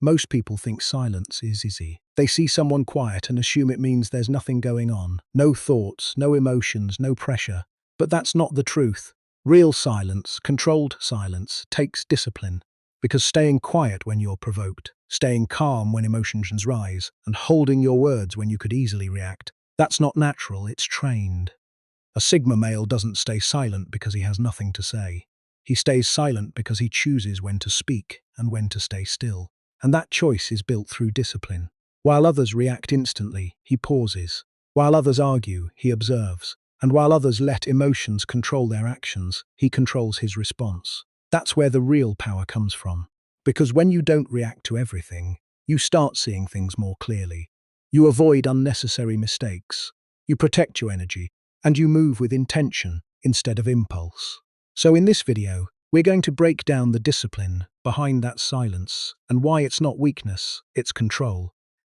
Most people think silence is easy. They see someone quiet and assume it means there's nothing going on. No thoughts, no emotions, no pressure. But that's not the truth. Real silence, controlled silence, takes discipline. Because staying quiet when you're provoked, staying calm when emotions rise, and holding your words when you could easily react, that's not natural, it's trained. A Sigma male doesn't stay silent because he has nothing to say. He stays silent because he chooses when to speak and when to stay still. And that choice is built through discipline. While others react instantly, he pauses. While others argue, he observes. And while others let emotions control their actions, he controls his response. That's where the real power comes from. Because when you don't react to everything, you start seeing things more clearly. You avoid unnecessary mistakes. You protect your energy, and you move with intention instead of impulse. So in this video, we're going to break down the discipline behind that silence and why it's not weakness, it's control.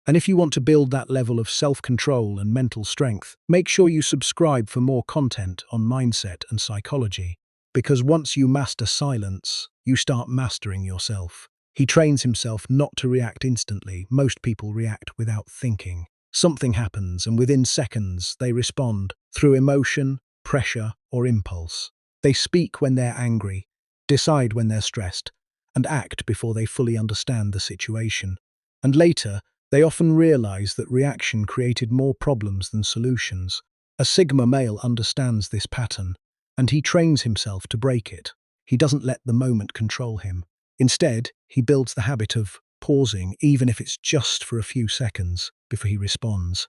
And if you want to build that level of self-control and mental strength, make sure you subscribe for more content on mindset and psychology. Because once you master silence, you start mastering yourself. He trains himself not to react instantly. Most people react without thinking. Something happens, and within seconds, they respond through emotion, pressure, or impulse. They speak when they're angry, decide when they're stressed, and act before they fully understand the situation. And later, they often realize that reaction created more problems than solutions. A Sigma male understands this pattern, and he trains himself to break it. He doesn't let the moment control him. Instead, he builds the habit of pausing, even if it's just for a few seconds, before he responds.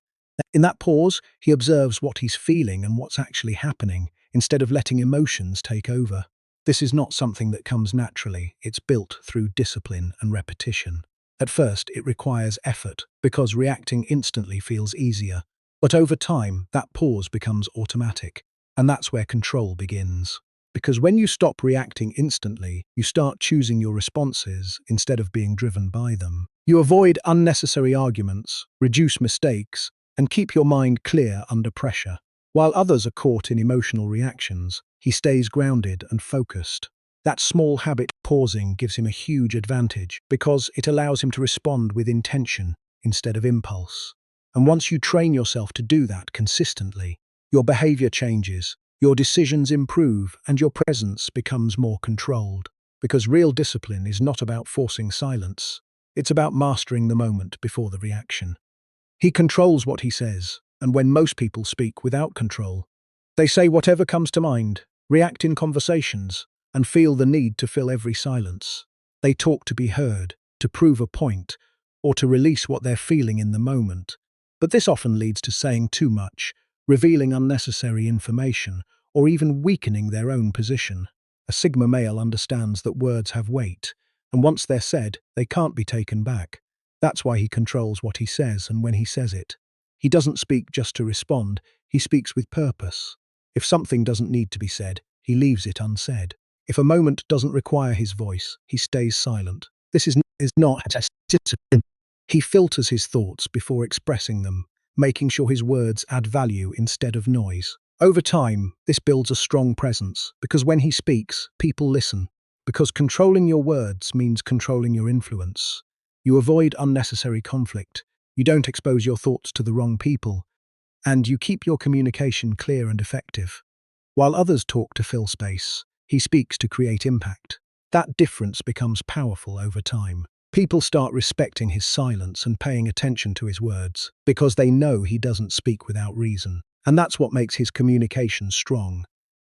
In that pause, he observes what he's feeling and what's actually happening, instead of letting emotions take over. This is not something that comes naturally, it's built through discipline and repetition. At first, it requires effort, because reacting instantly feels easier. But over time, that pause becomes automatic, and that's where control begins. Because when you stop reacting instantly, you start choosing your responses instead of being driven by them. You avoid unnecessary arguments, reduce mistakes, and keep your mind clear under pressure. While others are caught in emotional reactions, he stays grounded and focused. That small habit, pausing, gives him a huge advantage because it allows him to respond with intention instead of impulse. And once you train yourself to do that consistently, your behavior changes, your decisions improve, and your presence becomes more controlled. Because real discipline is not about forcing silence, it's about mastering the moment before the reaction. He controls what he says, and when most people speak without control, they say whatever comes to mind, react in conversations, and feel the need to fill every silence. They talk to be heard, to prove a point, or to release what they're feeling in the moment. But this often leads to saying too much, revealing unnecessary information, or even weakening their own position. A Sigma male understands that words have weight, and once they're said, they can't be taken back. That's why he controls what he says and when he says it. He doesn't speak just to respond, he speaks with purpose. If something doesn't need to be said, he leaves it unsaid. If a moment doesn't require his voice, he stays silent. This is not discipline. He filters his thoughts before expressing them, making sure his words add value instead of noise. Over time, this builds a strong presence, because when he speaks, people listen. Because controlling your words means controlling your influence. You avoid unnecessary conflict, you don't expose your thoughts to the wrong people, and you keep your communication clear and effective. While others talk to fill space, he speaks to create impact. That difference becomes powerful over time. People start respecting his silence and paying attention to his words, because they know he doesn't speak without reason. And that's what makes his communication strong.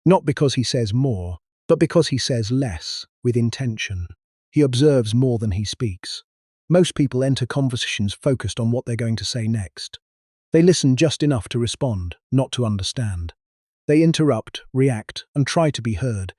Not because he says more, but because he says less, with intention. He observes more than he speaks. Most people enter conversations focused on what they're going to say next. They listen just enough to respond, not to understand. They interrupt, react, and try to be heard,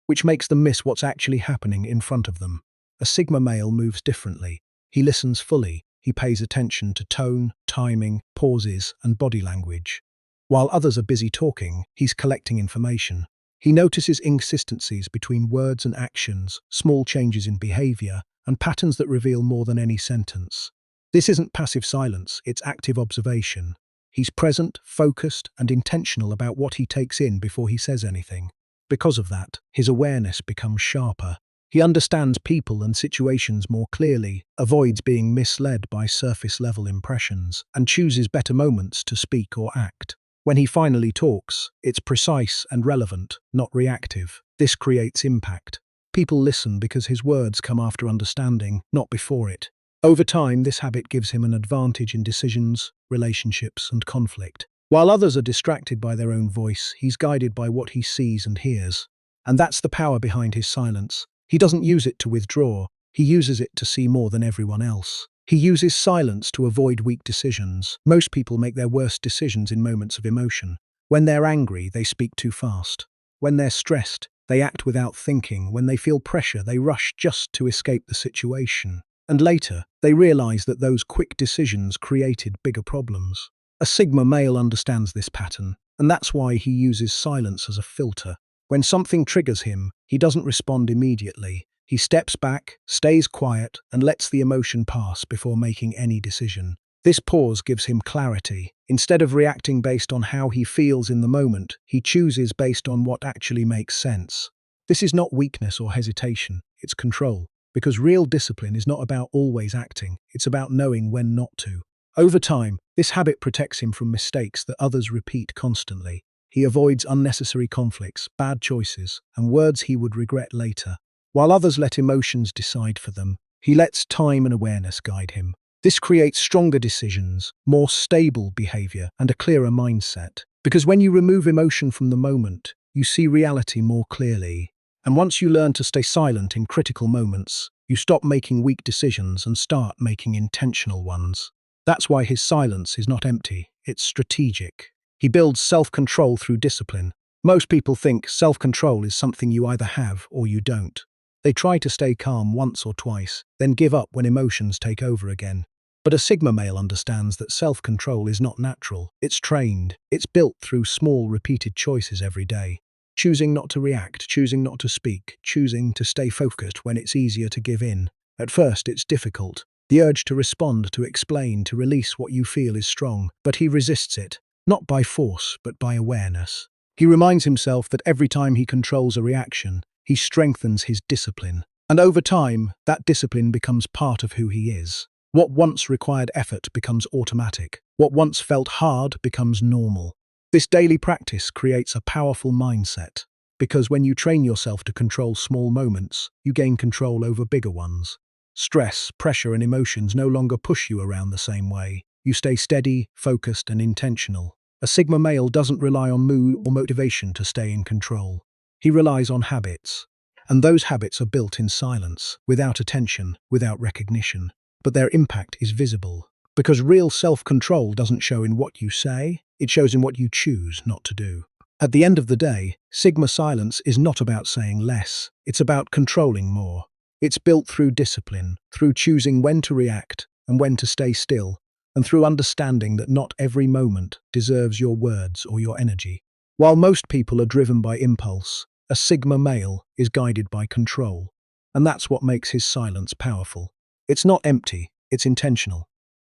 which makes them miss what's actually happening in front of them. A Sigma male moves differently. He listens fully. He pays attention to tone, timing, pauses, and body language. While others are busy talking, he's collecting information. He notices inconsistencies between words and actions, small changes in behavior, and patterns that reveal more than any sentence. This isn't passive silence, it's active observation. He's present, focused, and intentional about what he takes in before he says anything. Because of that, his awareness becomes sharper. He understands people and situations more clearly, avoids being misled by surface-level impressions, and chooses better moments to speak or act. When he finally talks, it's precise and relevant, not reactive. This creates impact. People listen because his words come after understanding, not before it. Over time, this habit gives him an advantage in decisions, relationships, and conflict. While others are distracted by their own voice, he's guided by what he sees and hears. And that's the power behind his silence. He doesn't use it to withdraw, he uses it to see more than everyone else. He uses silence to avoid weak decisions. Most people make their worst decisions in moments of emotion. When they're angry, they speak too fast. When they're stressed, they act without thinking. When they feel pressure, they rush just to escape the situation. And later, they realize that those quick decisions created bigger problems. A Sigma male understands this pattern, and that's why he uses silence as a filter. When something triggers him, he doesn't respond immediately. He steps back, stays quiet, and lets the emotion pass before making any decision. This pause gives him clarity. Instead of reacting based on how he feels in the moment, he chooses based on what actually makes sense. This is not weakness or hesitation, it's control. Because real discipline is not about always acting, it's about knowing when not to. Over time, this habit protects him from mistakes that others repeat constantly. He avoids unnecessary conflicts, bad choices, and words he would regret later. While others let emotions decide for them, he lets time and awareness guide him. This creates stronger decisions, more stable behavior, and a clearer mindset. Because when you remove emotion from the moment, you see reality more clearly. And once you learn to stay silent in critical moments, you stop making weak decisions and start making intentional ones. That's why his silence is not empty, it's strategic. He builds self-control through discipline. Most people think self-control is something you either have or you don't. They try to stay calm once or twice, then give up when emotions take over again. But a Sigma male understands that self-control is not natural, it's trained. It's built through small, repeated choices every day. Choosing not to react, choosing not to speak, choosing to stay focused when it's easier to give in. At first, it's difficult. The urge to respond, to explain, to release what you feel is strong, but he resists it, not by force, but by awareness. He reminds himself that every time he controls a reaction, he strengthens his discipline. And over time, that discipline becomes part of who he is. What once required effort becomes automatic. What once felt hard becomes normal. This daily practice creates a powerful mindset, because when you train yourself to control small moments, you gain control over bigger ones. Stress, pressure, and emotions no longer push you around the same way. You stay steady, focused, and intentional. A Sigma male doesn't rely on mood or motivation to stay in control. He relies on habits. And those habits are built in silence, without attention, without recognition. But their impact is visible. Because real self-control doesn't show in what you say, it shows in what you choose not to do. At the end of the day, Sigma silence is not about saying less, it's about controlling more. It's built through discipline, through choosing when to react and when to stay still, and through understanding that not every moment deserves your words or your energy. While most people are driven by impulse, a Sigma male is guided by control. And that's what makes his silence powerful. It's not empty, it's intentional.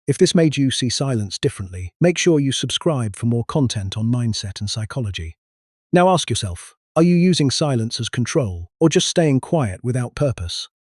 If this made you see silence differently, make sure you subscribe for more content on mindset and psychology. Now ask yourself, are you using silence as control, or just staying quiet without purpose?